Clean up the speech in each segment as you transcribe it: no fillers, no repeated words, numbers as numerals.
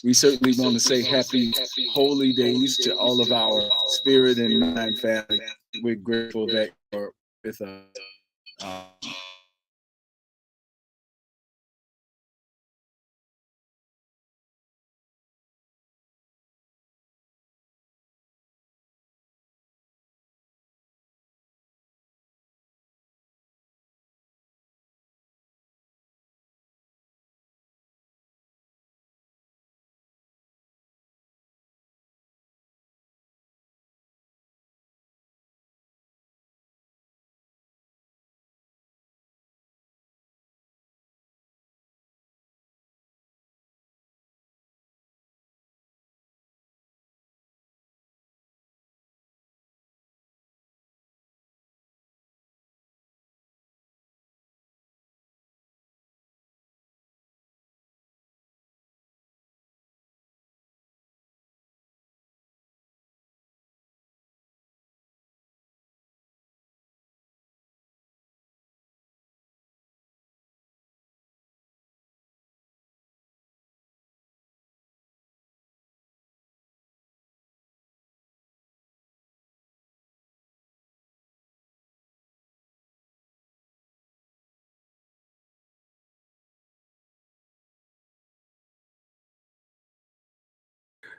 we certainly want to say happy holy days to all of our spirit and mind family. We're grateful that you're with us.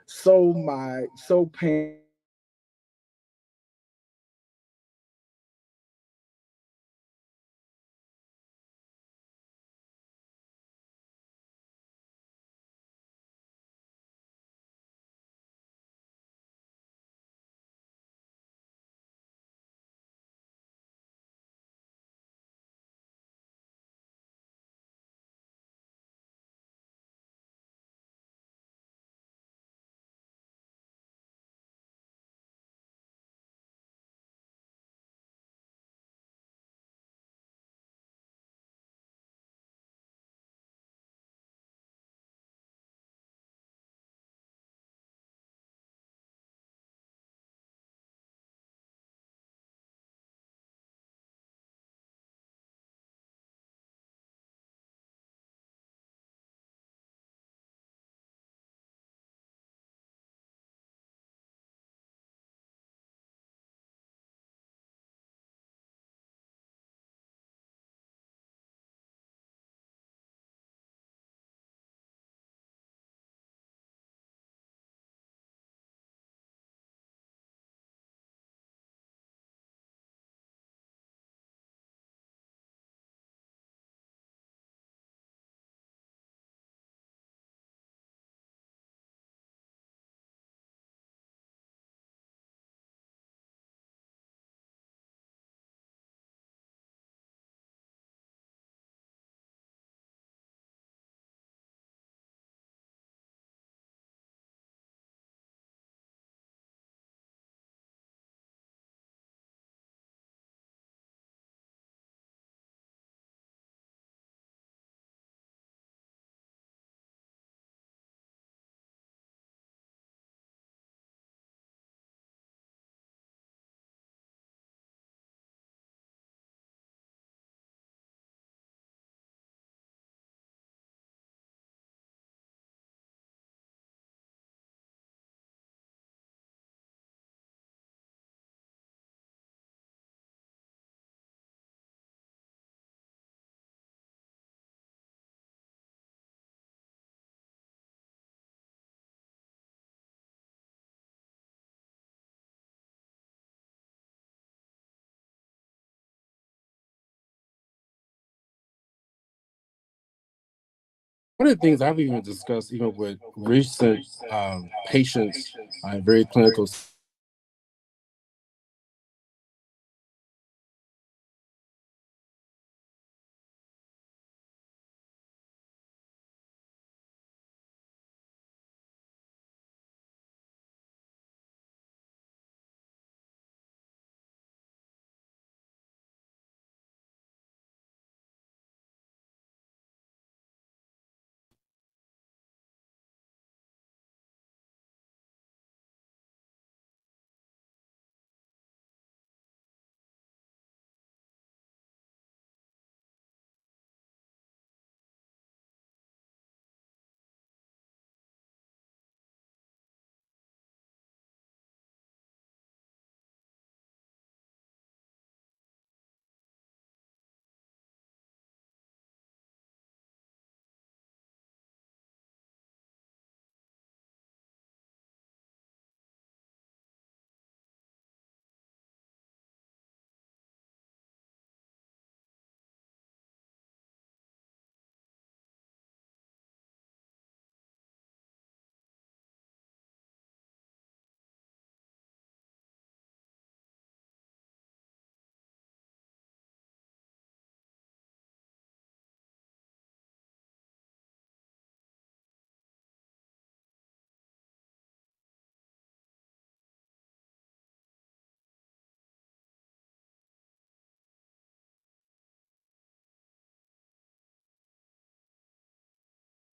So my so pain One of the things I've even discussed, even with recent patients, very clinical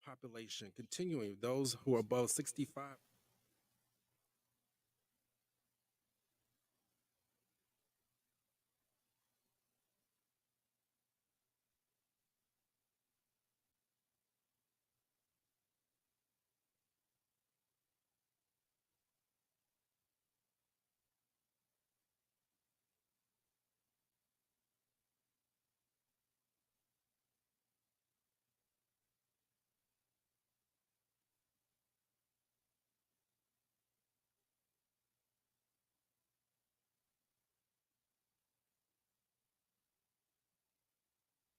population continuing, those who are above 65.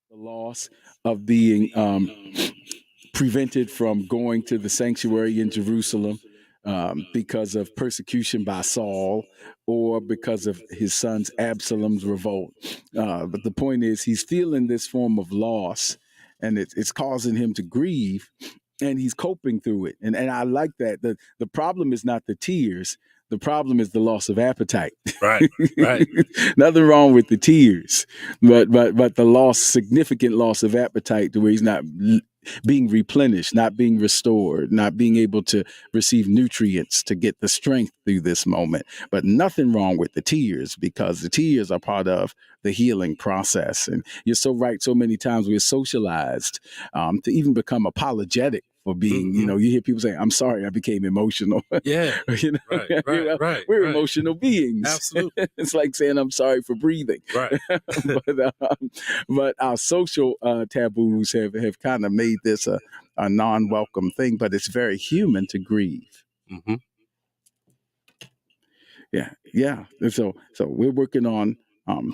The loss of being prevented from going to the sanctuary in Jerusalem because of persecution by Saul or because of his son's Absalom's revolt. But the point is, he's feeling this form of loss, and it's causing him to grieve, and he's coping through it. And I like that. The problem is not the tears. The problem is the loss of appetite. Right, right. Nothing wrong with the tears, but the loss, significant loss of appetite, to where he's not being replenished, not being restored, not being able to receive nutrients to get the strength through this moment. But nothing wrong with the tears, because the tears are part of the healing process. And you're so right. So many times we're socialized to even become apologetic for being, you hear people say, "I'm sorry, I became emotional." Yeah. We're emotional beings. Absolutely. It's like saying, "I'm sorry for breathing." Right. but our social taboos have kind of made this a non-welcome thing, but it's very human to grieve. Mm-hmm. Yeah. And so we're working on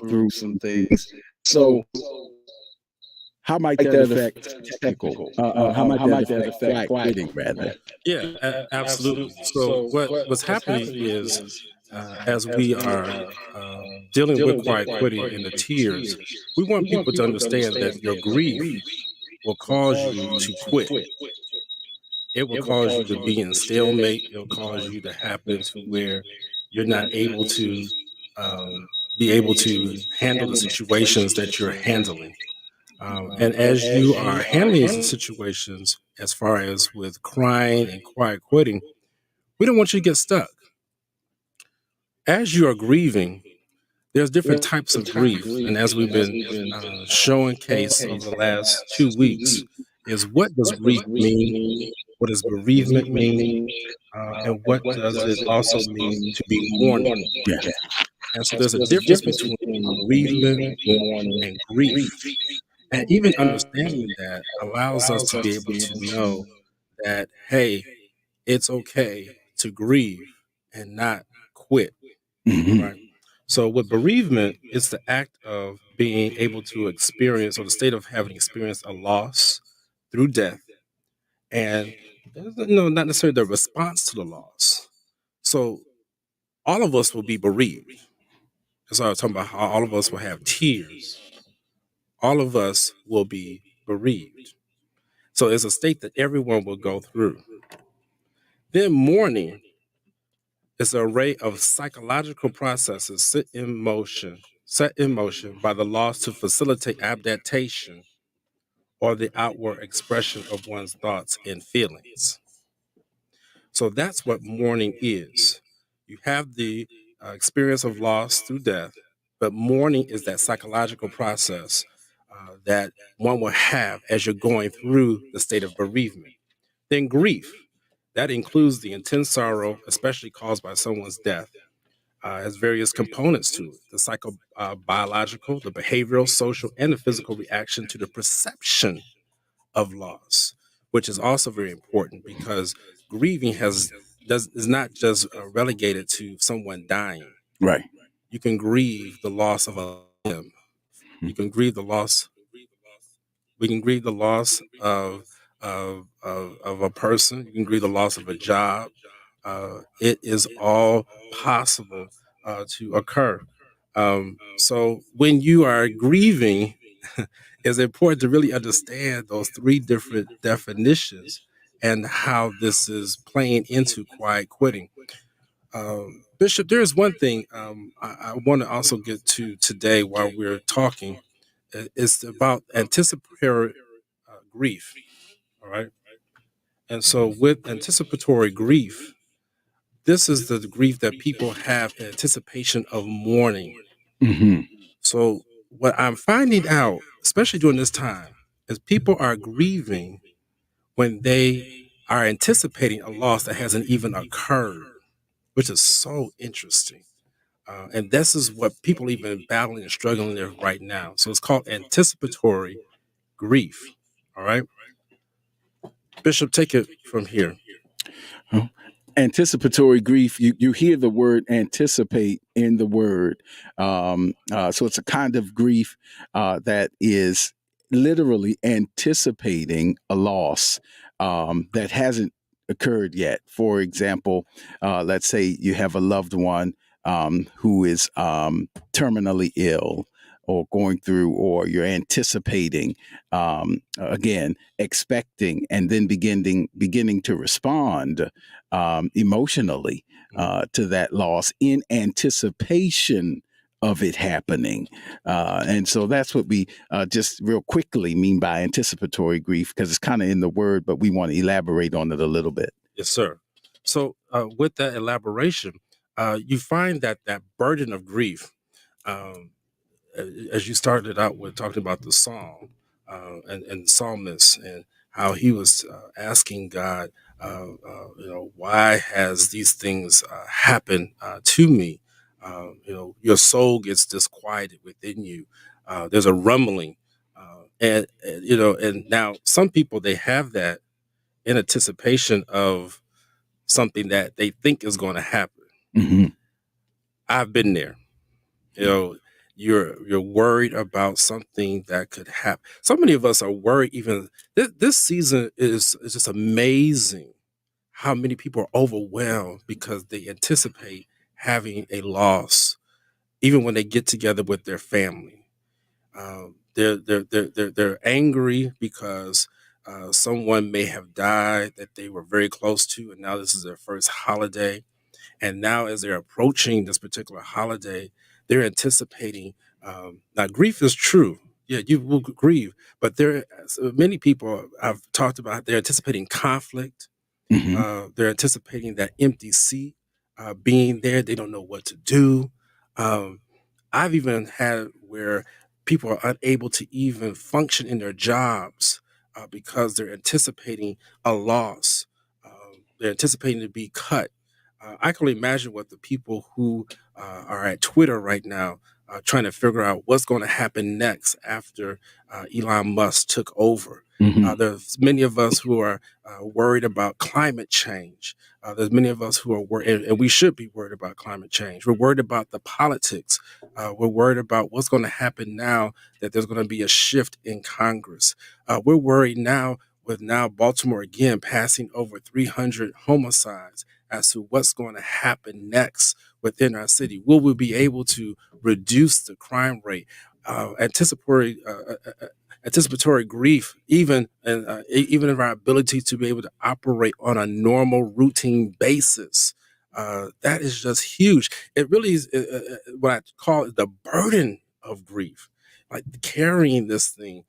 through some things. So how might that affect technical? How might that affect quitting, rather? Yeah, absolutely. So what's happening is, as we are dealing with quiet quitting and the tears, we want people to understand that your grief will cause you to quit. It will cause you to be in stalemate. It will cause you to happen to where you're not able to be able to handle the situations that you're handling. And as you are handling these situations, as far as with crying and quiet quitting, we don't want you to get stuck. As you are grieving, there's different types of grief. And as we've been showing case over the last 2 weeks, is what does grief mean? What does bereavement mean? And what does it also mean to be mourning? Yeah. And so there's a difference between bereavement, mourning, and grief. And even understanding that allows us to be able to know that, hey, it's okay to grieve and not quit. Right. So with bereavement, it's the act of being able to experience, or the state of having experienced a loss through death, and not necessarily the response to the loss. So all of us will be bereaved. That's why I was talking about how all of us will have tears. All of us will be bereaved. So it's a state that everyone will go through. Then mourning is an array of psychological processes set in motion by the loss to facilitate adaptation or the outward expression of one's thoughts and feelings. So that's what mourning is. You have the experience of loss through death, but mourning is that psychological process that one will have as you're going through the state of bereavement. Then grief, that includes the intense sorrow, especially caused by someone's death, has various components to it: the psychobiological, the behavioral, social, and the physical reaction to the perception of loss, which is also very important because grieving is not just relegated to someone dying. Right. You can grieve the loss of a limb. You can grieve the loss. We can grieve the loss of a person. You can grieve the loss of a job. It is all possible to occur. So when you are grieving, it's important to really understand those three different definitions and how this is playing into quiet quitting. Bishop, there is one thing I want to also get to today while we're talking. It's about anticipatory grief. All right. And so, with anticipatory grief, this is the grief that people have in anticipation of mourning. Hmm. So, what I'm finding out, especially during this time, is people are grieving when they are anticipating a loss that hasn't even occurred, which is so interesting. And this is what people even battling and struggling with right now. So it's called anticipatory grief. All right, Bishop, take it from here. Anticipatory grief, you hear the word anticipate in the word. So it's a kind of grief that is literally anticipating a loss that hasn't occurred yet. For example, let's say you have a loved one who is terminally ill or going through, or you're anticipating, again, expecting, and then beginning to respond emotionally to that loss in anticipation of it happening. And so that's what we just real quickly mean by anticipatory grief, because it's kind of in the word, but we want to elaborate on it a little bit. Yes, sir. So with that elaboration, you find that that burden of grief, um, as you started out with talking about the psalm and the psalmist and how he was asking God, why has these things happened to me? Your soul gets disquieted within you. There's a rumbling, and now some people they have that in anticipation of something that they think is going to happen. Mm-hmm. I've been there. You know, you're worried about something that could happen. So many of us are worried. Even this season is just amazing. How many people are overwhelmed because they anticipate having a loss, even when they get together with their family. They're angry because someone may have died that they were very close to, and now this is their first holiday. And now, as they're approaching this particular holiday, they're anticipating. Now, grief is true. Yeah, you will grieve, but there many people I've talked about. They're anticipating conflict. Mm-hmm. They're anticipating that empty seat being there. They don't know what to do. Um, I've even had where people are unable to even function in their jobs because they're anticipating a loss. They're anticipating to be cut. I can only imagine what the people who are at Twitter right now trying to figure out what's going to happen next after Elon Musk took over. Mm-hmm. There's many of us who are worried about climate change. There's many of us who are worried, and we should be worried about climate change. We're worried about the politics. We're worried about what's going to happen now that there's going to be a shift in Congress. We're worried now with now Baltimore again passing over 300 homicides as to what's going to happen next within our city. Will we be able to reduce the crime rate? Anticipatory grief, even in our ability to be able to operate on a normal routine basis. That is just huge. It really is what I call the burden of grief, like carrying this thing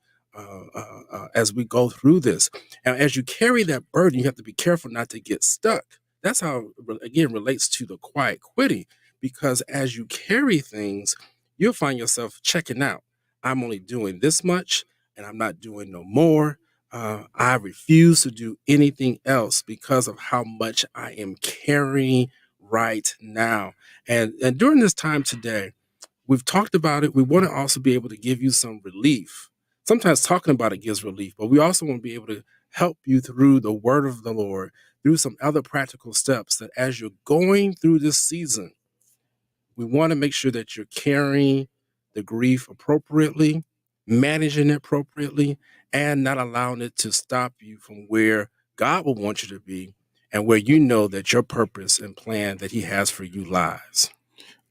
as we go through this. And as you carry that burden, you have to be careful not to get stuck. That's how, again, relates to the quiet quitting, because as you carry things, you'll find yourself checking out. I'm only doing this much and I'm not doing no more. I refuse to do anything else because of how much I am carrying right now. And during this time today, we've talked about it. We want to also be able to give you some relief. Sometimes talking about it gives relief, but we also want to be able to help you through the word of the Lord, through some other practical steps that as you're going through this season, we want to make sure that you're carrying the grief appropriately, managing it appropriately, and not allowing it to stop you from where God will want you to be and where you know that your purpose and plan that He has for you lies.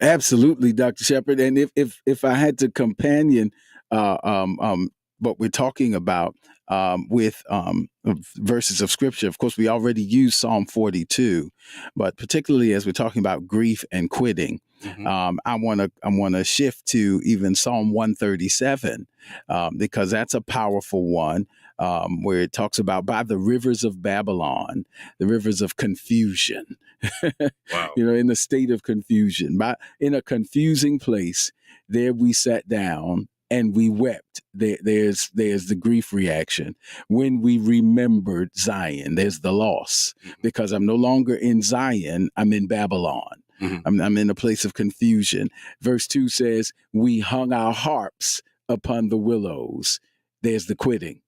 Absolutely, Dr. Shepherd. And if I had to companion uh, um, um, what we're talking about with verses of scripture, of course, we already use Psalm 42, but particularly as we're talking about grief and quitting, Mhm. I want to shift to even Psalm 137 because that's a powerful one. where it talks about by the rivers of Babylon, the rivers of confusion. Wow. In the state of confusion, in a confusing place, there we sat down and we wept. There's the grief reaction. When we remembered Zion, there's the loss, because I'm no longer in Zion, I'm in Babylon. I'm in a place of confusion. Verse 2 says, we hung our harps upon the willows. There's the quitting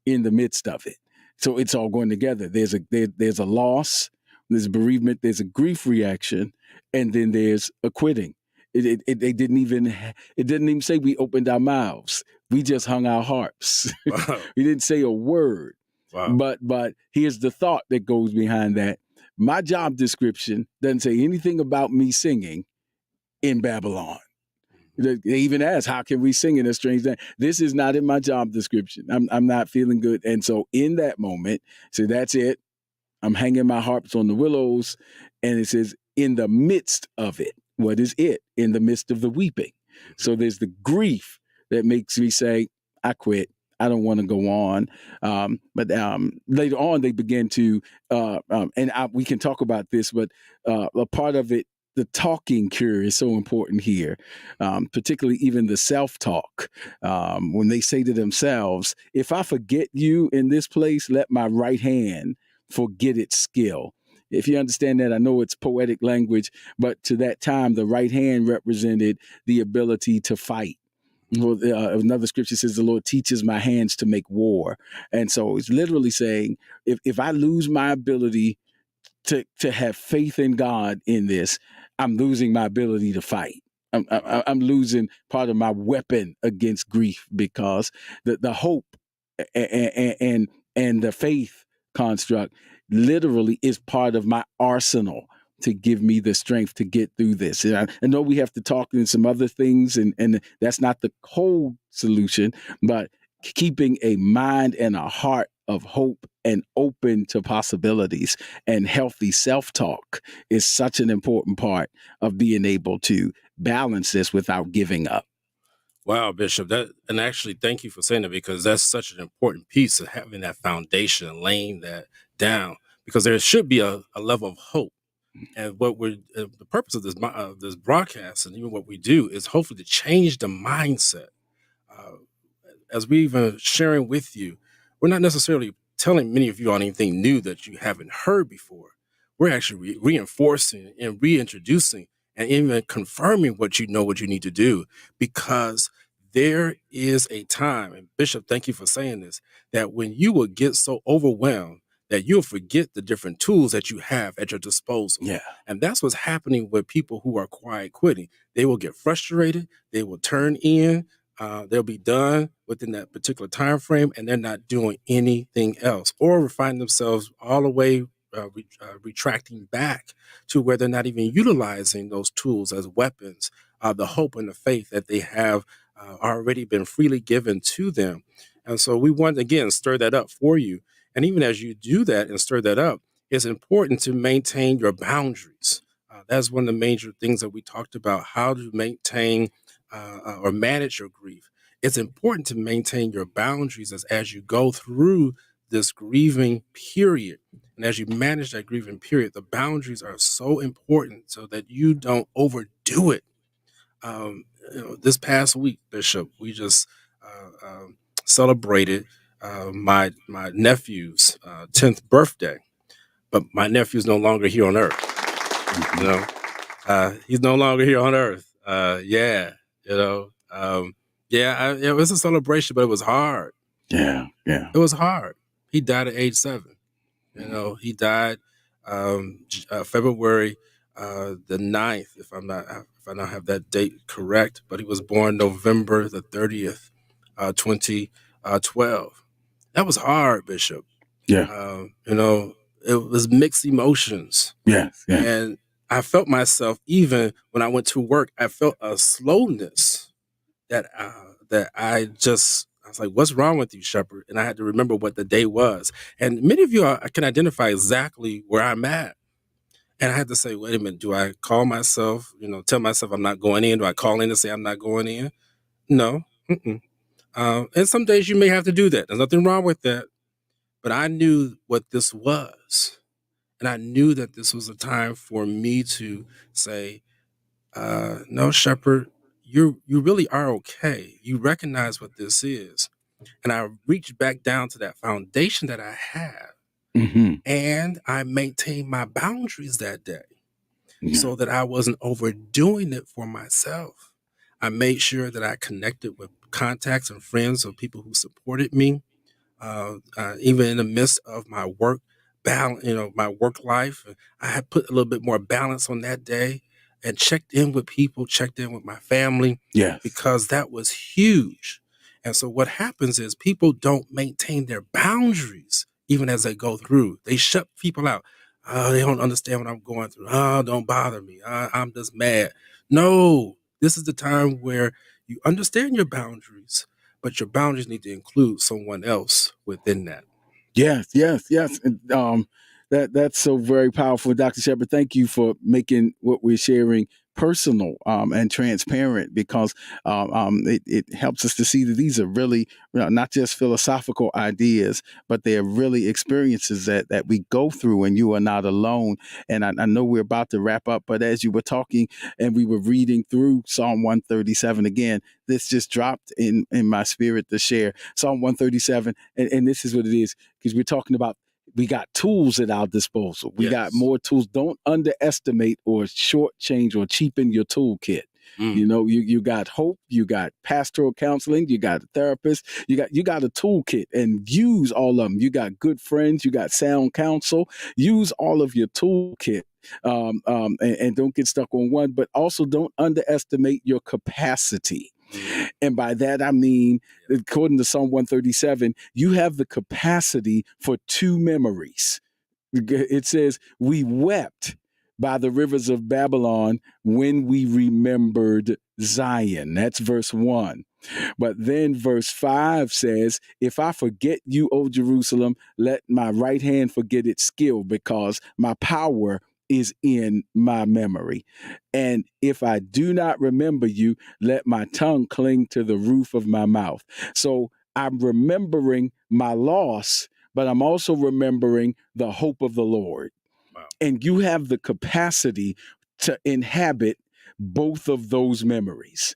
in the midst of it. So it's all going together. There's a loss, there's bereavement, there's a grief reaction, and then there's a quitting. It didn't even say we opened our mouths. We just hung our harps. Wow. We didn't say a word. Wow. But here's the thought that goes behind that. My job description doesn't say anything about me singing in Babylon. They even ask, how can we sing in a strange land? This is not in my job description. I'm not feeling good. And so in that moment, so that's it. I'm hanging my harps on the willows. And it says, in the midst of it. What is it? In the midst of the weeping. So there's the grief that makes me say, I quit. I don't want to go on. But later on, they begin to, we can talk about this, but a part of it, the talking cure is so important here, particularly even the self-talk. When they say to themselves, if I forget you in this place, let my right hand forget its skill. If you understand that, I know it's poetic language, but to that time, the right hand represented the ability to fight. Well, another scripture says, the Lord teaches my hands to make war. And so it's literally saying, if I lose my ability to have faith in God in this, I'm losing my ability to fight. I'm losing part of my weapon against grief, because the hope and the faith construct literally is part of my arsenal to give me the strength to get through this. And I know we have to talk in some other things, and that's not the whole solution, but keeping a mind and a heart of hope and open to possibilities and healthy self-talk is such an important part of being able to balance this without giving up. Wow, Bishop, and actually thank you for saying that, because that's such an important piece of having that foundation and laying that down, because there should be a level of hope. And what the purpose of this broadcast, and even what we do, is hopefully to change the mindset. As we even sharing with you, we're not necessarily telling many of you on anything new that you haven't heard before. We're actually reinforcing and reintroducing and even confirming what you need to do, because there is a time, and Bishop, thank you for saying this, that when you will get so overwhelmed that you'll forget the different tools that you have at your disposal. Yeah. And that's what's happening with people who are quiet quitting. They will get frustrated, they will turn in, they'll be done within that particular time frame, and they're not doing anything else, or find themselves all the way retracting back to where they're not even utilizing those tools as weapons, the hope and the faith that they have already been freely given to them. And so we want to, again, stir that up for you. And even as you do that and stir that up, it's important to maintain your boundaries. That's one of the major things that we talked about, how to maintain or manage your grief. It's important to maintain your boundaries as you go through this grieving period. And as you manage that grieving period, the boundaries are so important so that you don't overdo it. This past week, Bishop, we just celebrated my nephew's 10th birthday, but my nephew's no longer here on earth. He's no longer here on earth. It was a celebration, but it was hard. Yeah. It was hard. He died at age 7. He died February the 9th, if I don't have that date correct, but he was born November the 30th, 2012. That was hard, Bishop. Yeah. It was mixed emotions. Yeah. And I felt myself, even when I went to work, I felt a slowness that I was like, what's wrong with you, Shepherd? And I had to remember what the day was. And many of you can identify exactly where I'm at. And I had to say, wait a minute, do I call myself, tell myself I'm not going in? Do I call in and say I'm not going in? No. And some days you may have to do that. There's nothing wrong with that. But I knew what this was. And I knew that this was a time for me to say, no, Shepherd, you really are okay. You recognize what this is. And I reached back down to that foundation that I have. Mm-hmm. And I maintained my boundaries that day. Yeah. So that I wasn't overdoing it for myself. I made sure that I connected with contacts and friends of people who supported me, even in the midst of my work balance, my work life. I had put a little bit more balance on that day and checked in with people, checked in with my family, Yes. because that was huge. And so what happens is people don't maintain their boundaries even as they go through. They shut people out. They don't understand what I'm going through. Don't bother me. I'm just mad. No, this is the time where you understand your boundaries, but your boundaries need to include someone else within that. Yes. And, that's so very powerful, Dr. Shepherd. Thank you for making what we're sharing personal and transparent, because it helps us to see that these are really not just philosophical ideas, but they are really experiences that we go through, and you are not alone. And I know we're about to wrap up, but as you were talking and we were reading through Psalm 137 again, this just dropped in my spirit to share. Psalm 137, and this is what it is, because we're talking about we got tools at our disposal. We got more tools. Don't underestimate or shortchange or cheapen your toolkit. You got hope, you got pastoral counseling, you got a therapist, you got a toolkit, and use all of them. You got good friends, you got sound counsel. Use all of your toolkit. And don't get stuck on one, but also don't underestimate your capacity. And by that, I mean, according to Psalm 137, you have the capacity for two memories. It says, we wept by the rivers of Babylon when we remembered Zion. That's verse 1. But then verse 5 says, if I forget you, O Jerusalem, let my right hand forget its skill, because my power is in my memory. And if I do not remember you, let my tongue cling to the roof of my mouth. So I'm remembering my loss, but I'm also remembering the hope of the Lord. Wow. And you have the capacity to inhabit both of those memories.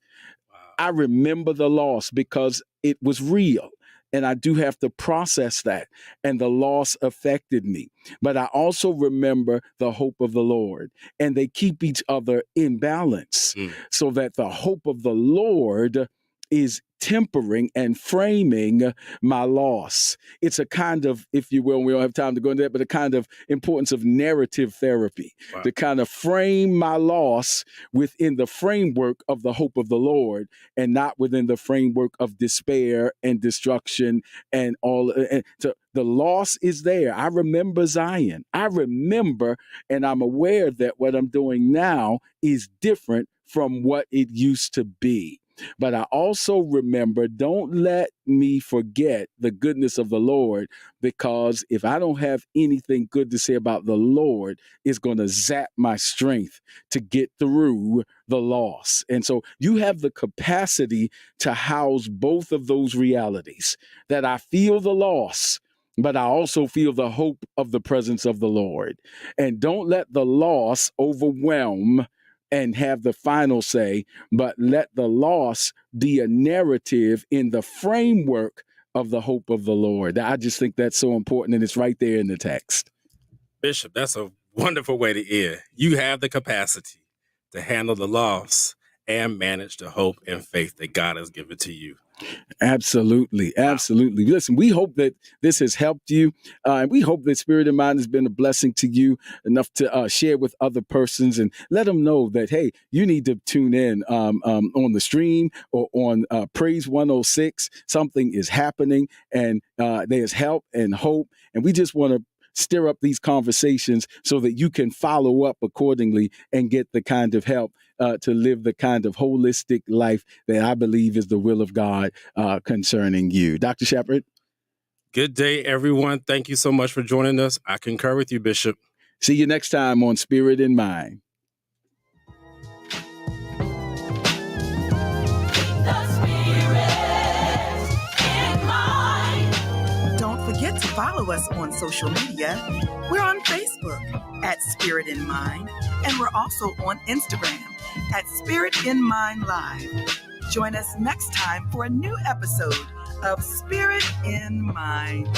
Wow. I remember the loss because it was real. And I do have to process that. And the loss affected me. But I also remember the hope of the Lord. And they keep each other in balance, so that the hope of the Lord is tempering and framing my loss. It's a kind of, if you will, we don't have time to go into that, but a kind of importance of narrative therapy. Wow. To kind of frame my loss within the framework of the hope of the Lord, and not within the framework of despair and destruction and all. And so the loss is there. I remember Zion. I remember, and I'm aware that what I'm doing now is different from what it used to be. But I also remember, don't let me forget the goodness of the Lord, because if I don't have anything good to say about the Lord, it's going to zap my strength to get through the loss. And so you have the capacity to house both of those realities, that I feel the loss, but I also feel the hope of the presence of the Lord. And don't let the loss overwhelm and have the final say, but let the loss be a narrative in the framework of the hope of the Lord. I just think that's so important, and it's right there in the text. Bishop, that's a wonderful way to end. You have the capacity to handle the loss and manage the hope and faith that God has given to you. Absolutely. Absolutely. Wow. Listen, we hope that this has helped you. And we hope that Spirit in Mind has been a blessing to you enough to share with other persons, and let them know that, hey, you need to tune in on the stream or on Praise 106. Something is happening, and there's help and hope. And we just want to stir up these conversations so that you can follow up accordingly and get the kind of help to live the kind of holistic life that I believe is the will of God concerning you. Dr. Shepherd? Good day, everyone. Thank you so much for joining us. I concur with you, Bishop. See you next time on Spirit in Mind. The Spirit. follow us on social media. We're on Facebook at Spirit in Mind, and we're also on Instagram at Spirit in Mind Live. Join us next time for a new episode of Spirit in Mind.